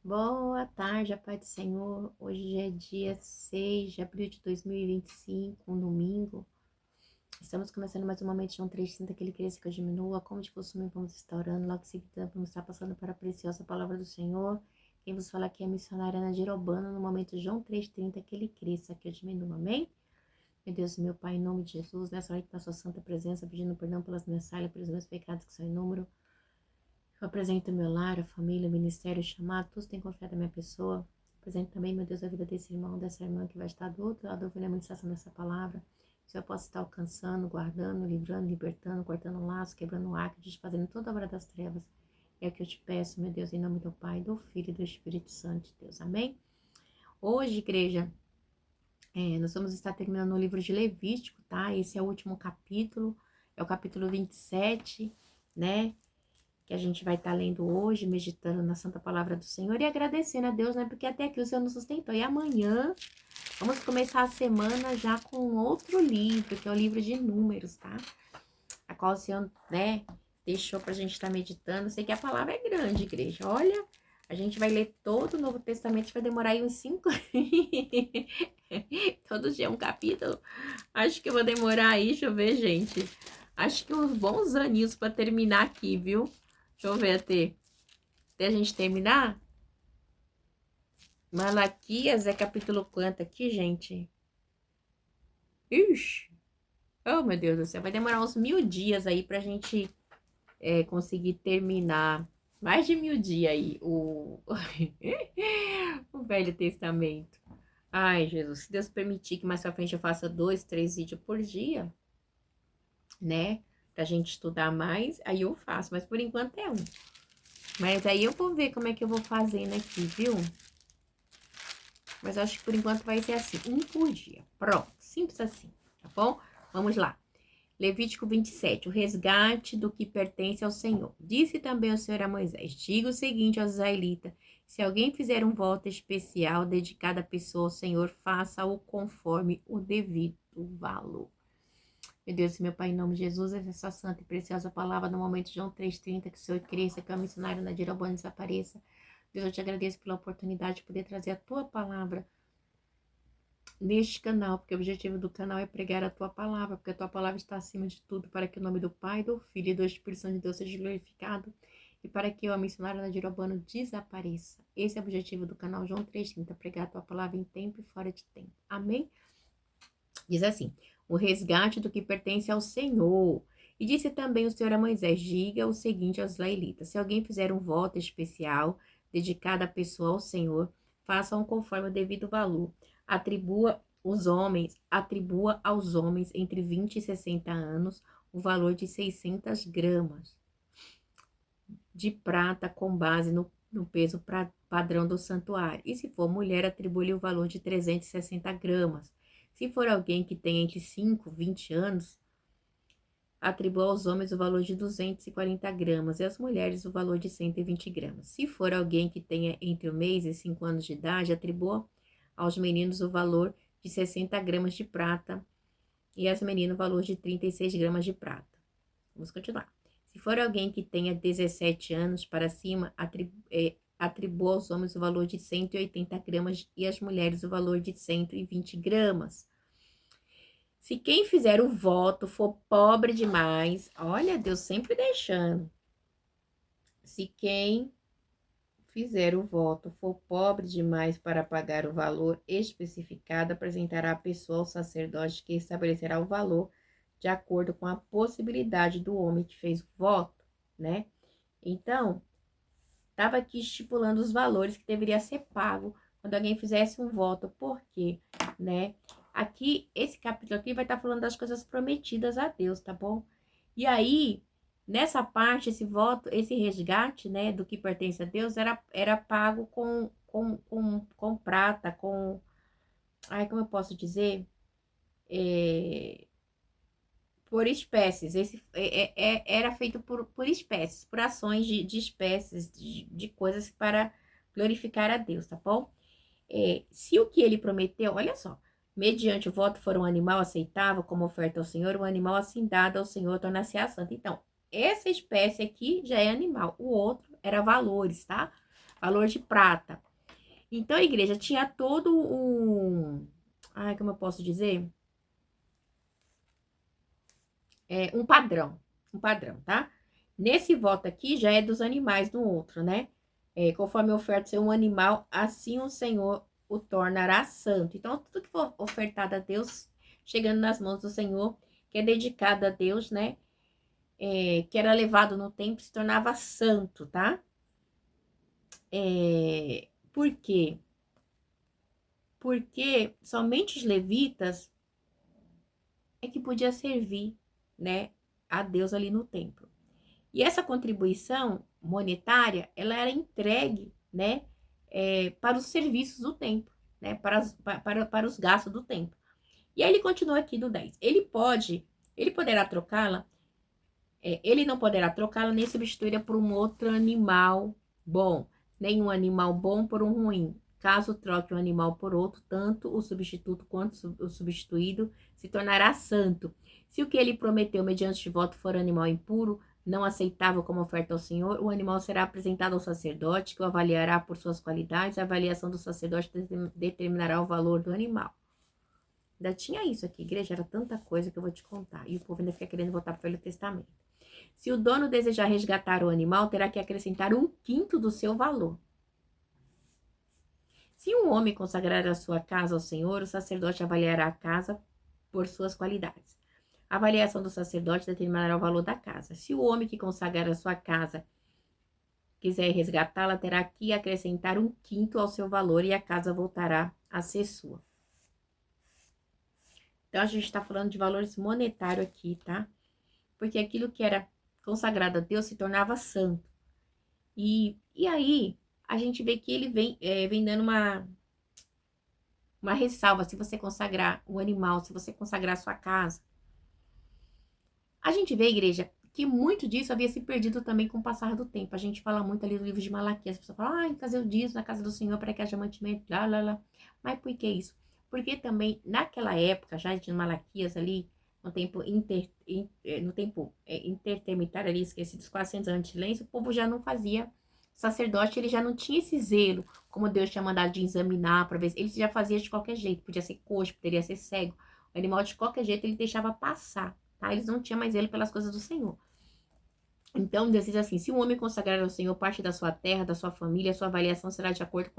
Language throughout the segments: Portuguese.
Boa tarde, a paz do Senhor. Hoje é dia 6 de abril de 2025, um domingo. Estamos começando mais um momento de um 360 que ele cresça que eu diminua. Como de costume, vamos estar orando. Logo em seguida, vamos estar passando para a preciosa palavra do Senhor. Quem vos fala aqui é a missionária Ana Girobano, no momento João 3,30, que ele cresça, que eu diminua. Amém? Meu Deus, meu Pai, em nome de Jesus, nessa noite, na sua santa presença, pedindo perdão pelas minhas falhas, pelos meus pecados que são em número. Eu apresento meu lar, a família, o ministério, o chamado, todos têm confiado na minha pessoa. Apresento também, meu Deus, a vida desse irmão, dessa irmã que vai estar do outro lado ouvindo a ministração dessa palavra. Se eu posso estar alcançando, guardando, livrando, libertando, cortando o laço, quebrando o arco, desfazendo toda a obra das trevas. É o que eu te peço, meu Deus, em nome do Pai, do Filho e do Espírito Santo de Deus. Amém? Hoje, igreja, nós vamos estar terminando o livro de Levítico, tá? Esse é o último capítulo, é o capítulo 27, né? Que a gente vai estar lendo hoje, meditando na Santa Palavra do Senhor e agradecendo a Deus, né? Porque até aqui o Senhor nos sustentou. E amanhã vamos começar a semana já com outro livro, que é o livro de Números, tá? A qual o Senhor, né, deixou pra gente estar meditando. Sei que a palavra é grande, igreja. Olha, a gente vai ler todo o Novo Testamento, vai demorar aí uns 5 todo dia um capítulo. Acho que eu vou demorar aí, deixa eu ver, gente. Acho que uns bons aninhos pra terminar aqui, viu? Deixa eu ver até a gente terminar. Malaquias é capítulo quanto aqui, gente? Ixi. Oh, meu Deus do céu. Vai demorar uns 1000 dias aí pra gente conseguir terminar. Mais de 1000 dias aí. O Velho Testamento. Ai, Jesus. Se Deus permitir que mais pra frente eu faça 2, 3 vídeos por dia, né? Pra gente estudar mais, aí eu faço. Mas por enquanto é um. Mas aí eu vou ver como é que eu vou fazendo aqui, viu? Mas acho que por enquanto vai ser assim, um por dia. Pronto, simples assim, tá bom? Vamos lá. Levítico 27, o resgate do que pertence ao Senhor. Disse também o Senhor a Moisés: diga o seguinte aos israelitas: se alguém fizer um voto especial dedicado à pessoa ao Senhor, faça-o conforme o devido valor. Meu Deus, meu Pai, em nome de Jesus, essa santa e preciosa palavra no momento de João 3,30, que o Senhor cresça, que o missionário Nadir Albano desapareça. Deus, eu te agradeço pela oportunidade de poder trazer a tua palavra neste canal, porque o objetivo do canal é pregar a tua palavra, porque a tua palavra está acima de tudo, para que o nome do Pai, do Filho e do Espírito Santo de Deus seja glorificado e para que eu, a missionária Nadir Albano, desapareça. Esse é o objetivo do canal João 3,30, pregar a tua palavra em tempo e fora de tempo. Amém? Diz assim: o resgate do que pertence ao Senhor. E disse também o Senhor a Moisés: diga o seguinte aos israelitas: se alguém fizer um voto especial dedicado à pessoa ao Senhor, façam conforme o devido valor. Atribua aos homens entre 20 e 60 anos o valor de 600 gramas de prata com base no peso padrão do santuário. E se for mulher, atribui-lhe o valor de 360 gramas. Se for alguém que tem entre 5 e 20 anos, atribua aos homens o valor de 240 gramas e às mulheres o valor de 120 gramas. Se for alguém que tenha entre 1 mês e 5 anos de idade, atribua aos meninos o valor de 60 gramas de prata e às meninas o valor de 36 gramas de prata. Vamos continuar. Se for alguém que tenha 17 anos para cima, atribua aos homens o valor de 180 gramas e às mulheres o valor de 120 gramas. Se quem fizer o voto for pobre demais, olha, Deus sempre deixando. Se quem fizer o voto for pobre demais para pagar o valor especificado, apresentará a pessoa ao sacerdote que estabelecerá o valor de acordo com a possibilidade do homem que fez o voto, né? Então, estava aqui estipulando os valores que deveria ser pago quando alguém fizesse um voto, por quê, né? Aqui, esse capítulo aqui vai estar falando das coisas prometidas a Deus, tá bom? E aí, nessa parte, esse voto, esse resgate, né, do que pertence a Deus, era pago com prata, ai, como eu posso dizer? Por espécies. Era feito por espécies, por ações de espécies, de coisas para glorificar a Deus, tá bom? Se o que ele prometeu, olha só, mediante o voto for um animal aceitável como oferta ao Senhor, o animal assim dado ao Senhor torna-se a santa. Então, essa espécie aqui já é animal, o outro era valores, tá? valor de prata. Então, a igreja tinha todo um... Ai, como eu posso dizer? Um padrão, tá? Nesse voto aqui já é dos animais no outro, né? Conforme a oferta ser um animal, assim o Senhor o tornará santo. Então, tudo que for ofertado a Deus, chegando nas mãos do Senhor, que é dedicado a Deus, né? Que era levado no templo, se tornava santo, tá? Por quê? Porque somente os levitas é que podia servir, né, a Deus ali no templo. E essa contribuição monetária, ela era entregue, né, para os serviços do templo, né, para os gastos do templo. E aí ele continua aqui do 10. Ele poderá trocá-la, ele não poderá trocá-la nem substituí-la por um outro animal bom, nem um animal bom por um ruim. Caso troque um animal por outro, tanto o substituto quanto o substituído se tornará santo. Se o que ele prometeu mediante voto for animal impuro, não aceitável como oferta ao Senhor, o animal será apresentado ao sacerdote, que o avaliará por suas qualidades. A avaliação do sacerdote determinará o valor do animal. Ainda tinha isso aqui, igreja, era tanta coisa que eu vou te contar. E o povo ainda fica querendo voltar para o Velho Testamento. Se o dono desejar resgatar o animal, terá que acrescentar 1/5 do seu valor. Se um homem consagrar a sua casa ao Senhor, o sacerdote avaliará a casa por suas qualidades. A avaliação do sacerdote determinará o valor da casa. Se o homem que consagrar a sua casa quiser resgatá-la, terá que acrescentar 1/5 ao seu valor e a casa voltará a ser sua. Então, a gente está falando de valores monetários aqui, tá? Porque aquilo que era consagrado a Deus se tornava santo. E aí, a gente vê que ele vem dando uma ressalva, se você consagrar o animal, se você consagrar a sua casa. A gente vê, igreja, que muito disso havia se perdido também com o passar do tempo. A gente fala muito ali do livro de Malaquias, a pessoa fala, fazer o dízimo na casa do Senhor para que haja mantimento, lá, lá, lá. Mas por que isso? Porque também, naquela época, já de Malaquias ali, no tempo interterminário ali, esquecidos 400 anos de silêncio, o povo já não fazia. O sacerdote, ele já não tinha esse zelo, como Deus tinha mandado de examinar para ver. Ele já fazia de qualquer jeito, podia ser coxo, poderia ser cego. O animal, de qualquer jeito, ele deixava passar, tá? Eles não tinham mais zelo pelas coisas do Senhor. Então, Deus diz assim, se um homem consagrar ao Senhor parte da sua terra, da sua família, sua avaliação será de acordo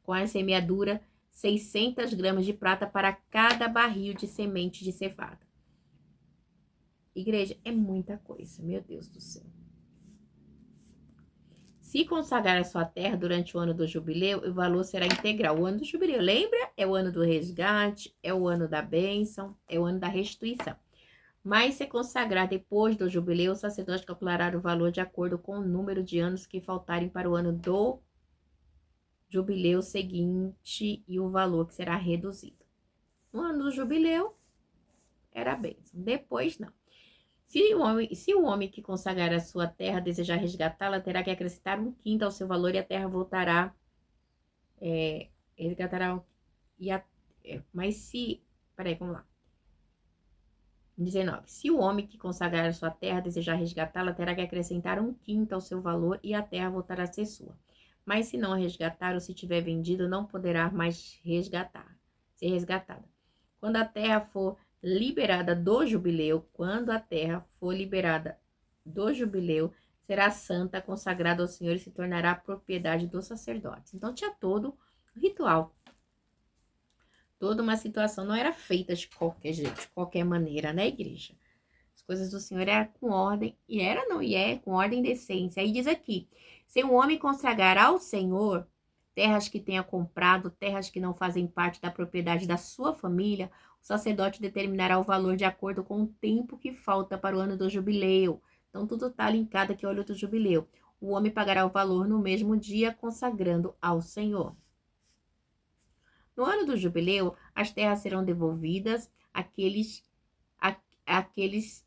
com a semeadura, 600 gramas de prata para cada barril de semente de cevada. Igreja, é muita coisa, meu Deus do céu. Se consagrar a sua terra durante o ano do jubileu, o valor será integral. O ano do jubileu, lembra? É o ano do resgate, é o ano da bênção, é o ano da restituição. Mas se consagrar depois do jubileu, o sacerdote calculará o valor de acordo com o número de anos que faltarem para o ano do jubileu seguinte e o valor que será reduzido. No ano do jubileu, era a bênção. Depois, não. Se o homem que consagrar a sua terra desejar resgatá-la, terá que acrescentar 1/5 ao seu valor e a terra voltará. Resgatará. Mas se. Peraí, vamos lá. 19. Se o homem que consagrar a sua terra desejar resgatá-la, terá que acrescentar 1/5 ao seu valor e a terra voltará a ser sua. Mas se não a resgatar ou se tiver vendido, não poderá mais ser resgatada. Quando a terra for liberada do jubileu, será santa, consagrada ao Senhor e se tornará propriedade dos sacerdotes. Então tinha todo o ritual. Toda uma situação não era feita de qualquer jeito, de qualquer maneira, né, igreja? As coisas do Senhor eram com ordem, e é com ordem e decência. Aí diz aqui, se um homem consagrar ao Senhor terras que tenha comprado, terras que não fazem parte da propriedade da sua família, o sacerdote determinará o valor de acordo com o tempo que falta para o ano do jubileu. Então, tudo está linkado aqui ao ano do jubileu. O homem pagará o valor no mesmo dia, consagrando ao Senhor. No ano do jubileu, as terras serão devolvidas àqueles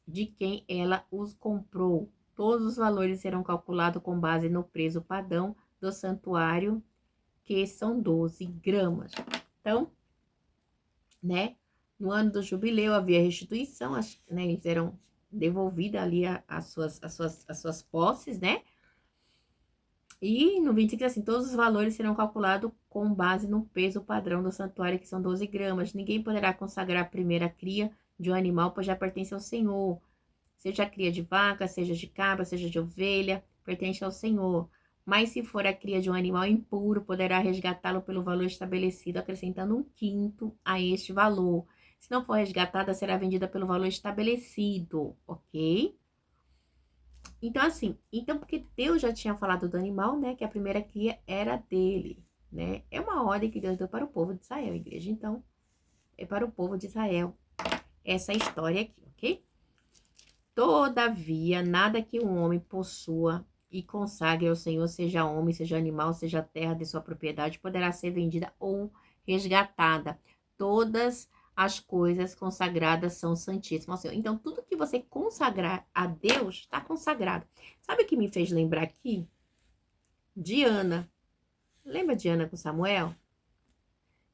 de quem ela os comprou. Todos os valores serão calculados com base no preço padrão do santuário, que são 12 gramas. Então, né, no ano do jubileu havia restituição, né, eles eram devolvidas ali as suas posses, né? E no 25 assim, todos os valores serão calculados com base no peso padrão do santuário, que são 12 gramas. Ninguém poderá consagrar a primeira cria de um animal, pois já pertence ao Senhor. Seja a cria de vaca, seja de cabra, seja de ovelha, pertence ao Senhor. Mas se for a cria de um animal impuro, poderá resgatá-lo pelo valor estabelecido, acrescentando um quinto a este valor. Se não for resgatada, será vendida pelo valor estabelecido, ok? Então, assim, porque Deus já tinha falado do animal, né? Que a primeira cria era dele, né? É uma ordem que Deus deu para o povo de Israel, igreja. Então, é para o povo de Israel essa história aqui, ok? Todavia, nada que um homem possua e consagre ao Senhor, seja homem, seja animal, seja terra de sua propriedade, poderá ser vendida ou resgatada. Todas as coisas consagradas são santíssimas ao Senhor. Então, tudo que você consagrar a Deus está consagrado. Sabe o que me fez lembrar aqui? De Ana. Lembra de Ana com Samuel?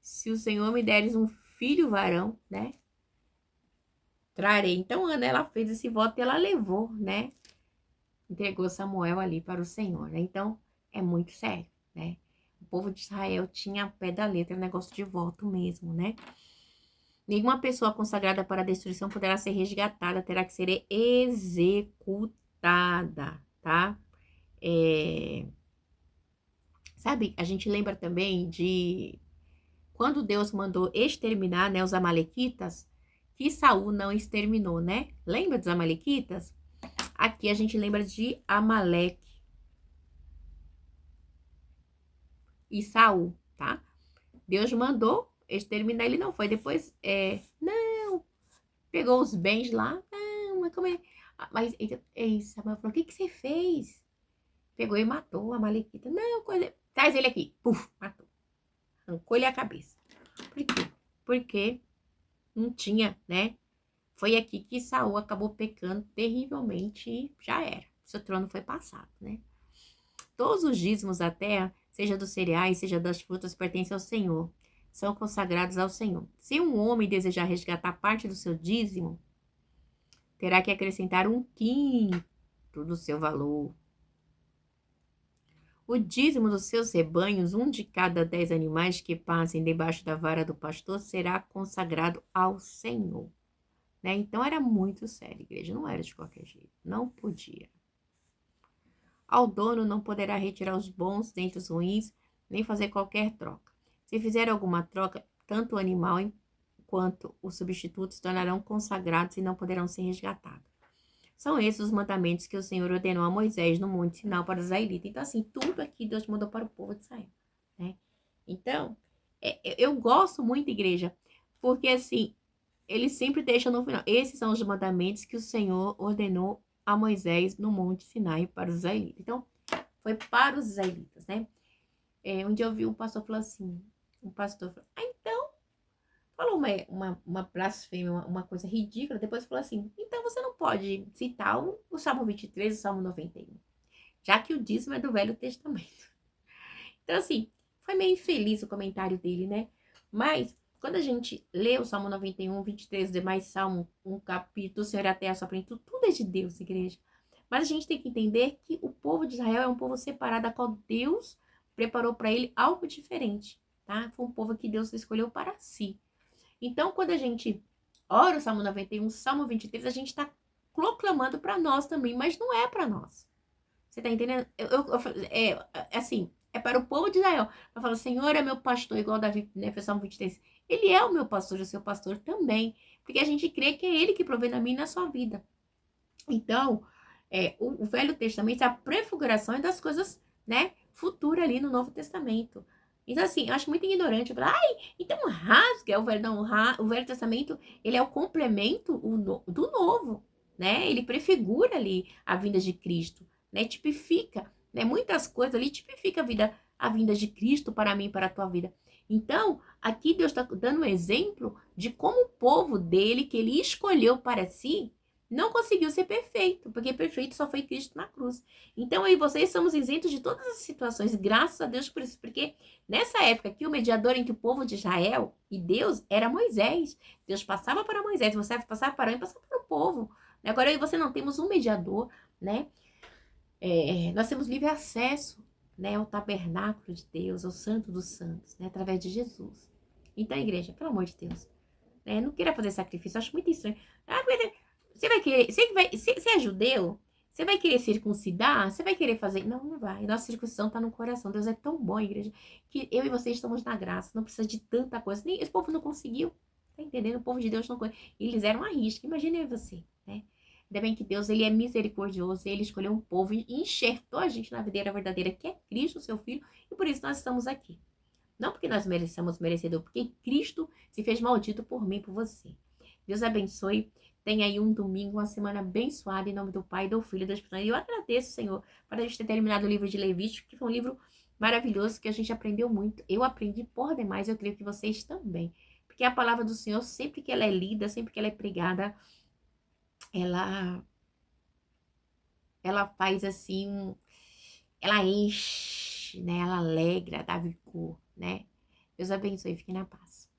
Se o Senhor me deres um filho varão, né? Trarei. Então, Ana, ela fez esse voto e ela levou, né? Entregou Samuel ali para o Senhor, né? Então, é muito sério, né? O povo de Israel tinha a pé da letra, negócio de voto mesmo, né? Nenhuma pessoa consagrada para a destruição poderá ser resgatada, terá que ser executada, tá? Sabe, a gente lembra também de quando Deus mandou exterminar, né, os amalequitas, que Saul não exterminou, né? Lembra dos amalequitas? Aqui a gente lembra de Amaleque e Saul, tá? Deus mandou exterminar, ele não foi. Depois, não, pegou os bens lá, não, mas como é? Mas Samuel falou, o que você fez? Pegou e matou a Malequita. Não, traz ele aqui. Puf, matou. Arrancou-lhe a cabeça. Por quê? Porque não tinha, né? Foi aqui que Saul acabou pecando terrivelmente e já era. Seu trono foi passado, né? Todos os dízimos da terra, seja dos cereais, seja das frutas, pertencem ao Senhor. São consagrados ao Senhor. Se um homem desejar resgatar parte do seu dízimo, terá que acrescentar um quinto do seu valor. O dízimo dos seus rebanhos, um de cada 10 animais que passem debaixo da vara do pastor, será consagrado ao Senhor. Né? Então era muito sério, igreja, não era de qualquer jeito, não podia. Ao dono não poderá retirar os bons dentre os ruins, nem fazer qualquer troca. Se fizer alguma troca, tanto o animal quanto os substitutos se tornarão consagrados e não poderão ser resgatados. São esses os mandamentos que o Senhor ordenou a Moisés no Monte Sinai para os israelitas. Então, assim, tudo aqui Deus mandou para o povo de Israel, né? Então, eu gosto muito, igreja, porque, assim, ele sempre deixa no final. Esses são os mandamentos que o Senhor ordenou a Moisés no Monte Sinai para os israelitas. Então, foi para os israelitas, né? Um dia eu vi um pastor falou assim, falou, então, falou uma blasfêmia, uma coisa ridícula, depois falou assim, então você não pode citar o Salmo 23 e o Salmo 91, já que o dízimo é do Velho Testamento. Então, assim, foi meio infeliz o comentário dele, né? Mas, quando a gente lê o Salmo 91, 23, os demais Salmo, um capítulo, o Senhor até a sua plenitude, tudo é de Deus, igreja. Mas a gente tem que entender que o povo de Israel é um povo separado, a qual Deus preparou para ele algo diferente, tá? Foi um povo que Deus escolheu para si. Então, quando a gente ora o Salmo 91, Salmo 23, a gente está proclamando para nós também, mas não é para nós. Você tá entendendo? Assim, é para o povo de Israel. Eu falo, Senhor é meu pastor, igual Davi, né, Salmo 23. Ele é o meu pastor, o seu pastor também. Porque a gente crê que é ele que provê na minha e na sua vida. Então, o Velho Testamento é a prefiguração das coisas, né, futuras ali no Novo Testamento. Então, assim, eu acho muito ignorante. Eu falo, então rasga o Velho, não, o Velho Testamento, ele é o complemento do Novo, né? Ele prefigura ali a vinda de Cristo, né? Tipifica, né? Muitas coisas ali tipifica a vinda de Cristo para mim e para a tua vida. Então, aqui Deus está dando um exemplo de como o povo dele, que ele escolheu para si, não conseguiu ser perfeito, porque perfeito só foi Cristo na cruz. Então, eu e vocês somos isentos de todas as situações, graças a Deus por isso, porque nessa época aqui, o mediador entre o povo de Israel e Deus era Moisés. Deus passava para Moisés, você passava para ele e passava para o povo. Agora, eu e você não temos um mediador, né? Nós temos livre acesso né? O tabernáculo de Deus, o santo dos santos, né? Através de Jesus. Então, igreja, pelo amor de Deus, né? Não queira fazer sacrifício, eu acho muito estranho. Você vai querer, você é judeu? Você vai querer circuncidar? Você vai querer fazer? Não, não vai. Nossa circuncisão está no coração. Deus é tão bom, igreja, que eu e você estamos na graça. Não precisa de tanta coisa. Nem esse povo não conseguiu. Tá entendendo? O povo de Deus não conseguiu. Eles eram a risca. Imagina eu e você, né? Ainda bem que Deus, ele é misericordioso. Ele escolheu um povo e enxertou a gente na videira verdadeira, que é Cristo, seu Filho. E por isso nós estamos aqui. Não porque nós mereçamos merecedor, porque Cristo se fez maldito por mim e por você. Deus abençoe. Tenha aí um domingo, uma semana abençoada, em nome do Pai, do Filho e do Espírito Santo. E eu agradeço, Senhor, por a gente ter terminado o livro de Levítico, que foi um livro maravilhoso, que a gente aprendeu muito. Eu aprendi por demais, eu creio que vocês também. Porque a palavra do Senhor, sempre que ela é lida, sempre que ela é pregada, ela, ela faz assim, ela enche, né? Ela alegra, dá vigor, né? Deus abençoe, fique na paz.